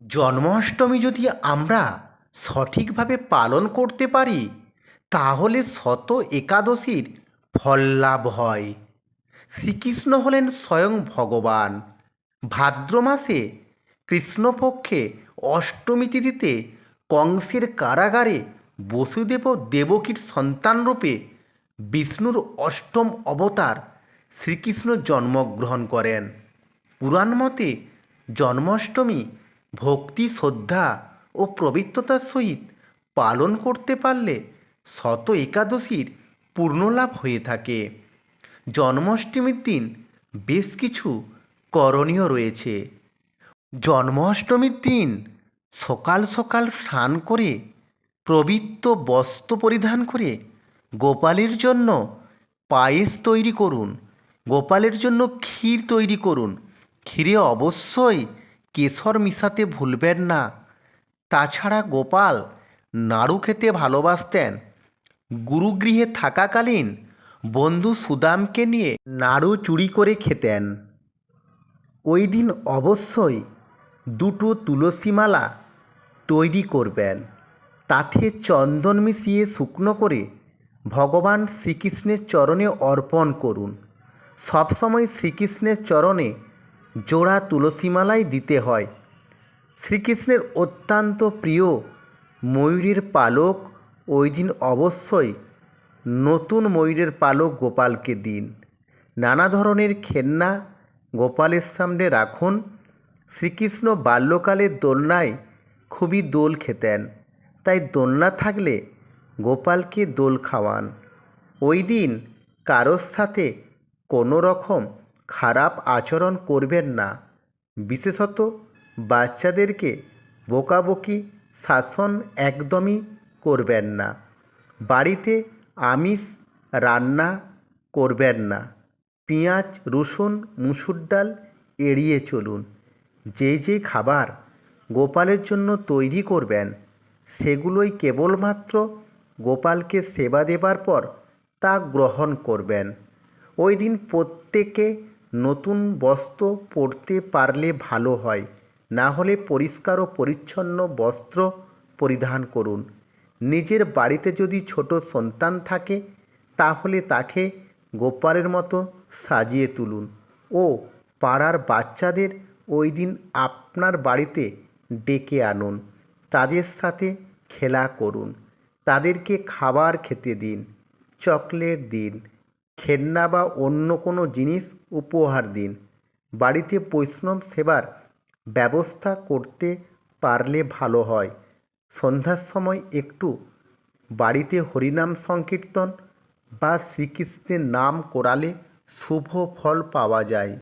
জন্মাষ্টমী যদি আমরা সঠিকভাবে পালন করতে পারি তাহলে শত একাদশীর ফল লাভ হয়। শ্রীকৃষ্ণ হলেন স্বয়ং ভগবান। ভাদ্র মাসে কৃষ্ণপক্ষে অষ্টমী তিথিতে কংসের কারাগারে বসুদেব ও দেবকীর সন্তানরূপে বিষ্ণুর অষ্টম অবতার শ্রীকৃষ্ণ জন্মগ্রহণ করেন। পুরাণ মতে জন্মাষ্টমী ভক্তি, শ্রদ্ধা ও পবিত্রতার সহিত পালন করতে পারলে শত একাদশীর পূর্ণলাভ হয়ে থাকে। জন্মাষ্টমীর দিন বেশ কিছু করণীয় রয়েছে। জন্মাষ্টমীর দিন সকাল সকাল স্নান করে পবিত্র বস্ত্র পরিধান করে গোপালের জন্য পায়েস তৈরি করুন। গোপালের জন্য ক্ষীর তৈরি করুন। ক্ষীরে অবশ্যই কেশর মিশাতে ভুলবেন না। তাছাড়া গোপাল নাড়ু খেতে ভালোবাসতেন। গুরুগৃহে থাকাকালীন বন্ধু সুদামকে নিয়ে নাড়ু চুরি করে খেতেন। ওই দিন অবশ্যই দুটো তুলসী মালা তৈরি করবেন। তাতে চন্দন মিশিয়ে শুকনো করে ভগবান শ্রীকৃষ্ণের চরণে অর্পণ করুন। সবসময় শ্রীকৃষ্ণের চরণে জোড়া তুলসী মালাই দিতে হয়। শ্রীকৃষ্ণের অত্যন্ত প্রিয় ময়ূরের পালক ওই দিন অবশ্যই নতুন ময়ূরের পালক গোপালকে দিন। নানা ধরনের খেলনা গোপালের সামনে রাখুন। শ্রীকৃষ্ণ বাল্যকালে দোলনায় খুবই দোল খেতেন, তাই দোলনা থাকলে গোপালকে দোল খাওয়ান। ওই দিন কারোর সাথে কোনো রকম খারাপ আচরণ করবেন না। বিশেষত বাচ্চাদেরকে বকাবকি, শাসন একদমই করবেন না। বাড়িতে আমিষ রান্না করবেন না। পেঁয়াজ, রসুন, মুসুর ডাল এড়িয়ে চলুন। যে খাবার গোপালের জন্য তৈরি করবেন সেগুলোই কেবলমাত্র গোপালকে সেবা দেবার পর তা গ্রহণ করবেন। ওই দিন প্রত্যেকে নতুন বস্ত্র পরতে পারলে ভালো হয়, না হলে পরিষ্কার ও পরিচ্ছন্ন বস্ত্র পরিধান করুন। নিজের বাড়িতে যদি ছোট সন্তান থাকে তাহলে তাকে গোপালের মতো সাজিয়ে তুলুন ও পাড়ার বাচ্চাদের ওই দিন আপনার বাড়িতে ডেকে আনুন। তাদের সাথে খেলা করুন। তাদেরকে খাবার খেতে দিন, চকলেট দিন, খেলনা বা অন্য কোনো জিনিস উপহার দিন। বাড়িতে বৈষ্ণব সেবার ব্যবস্থা করতে পারলে ভালো হয়। সন্ধ্যার সময় একটু বাড়িতে হরিনাম সংকীর্তন বা শ্রীকৃষ্ণের নাম করালে শুভ ফল পাওয়া যায়।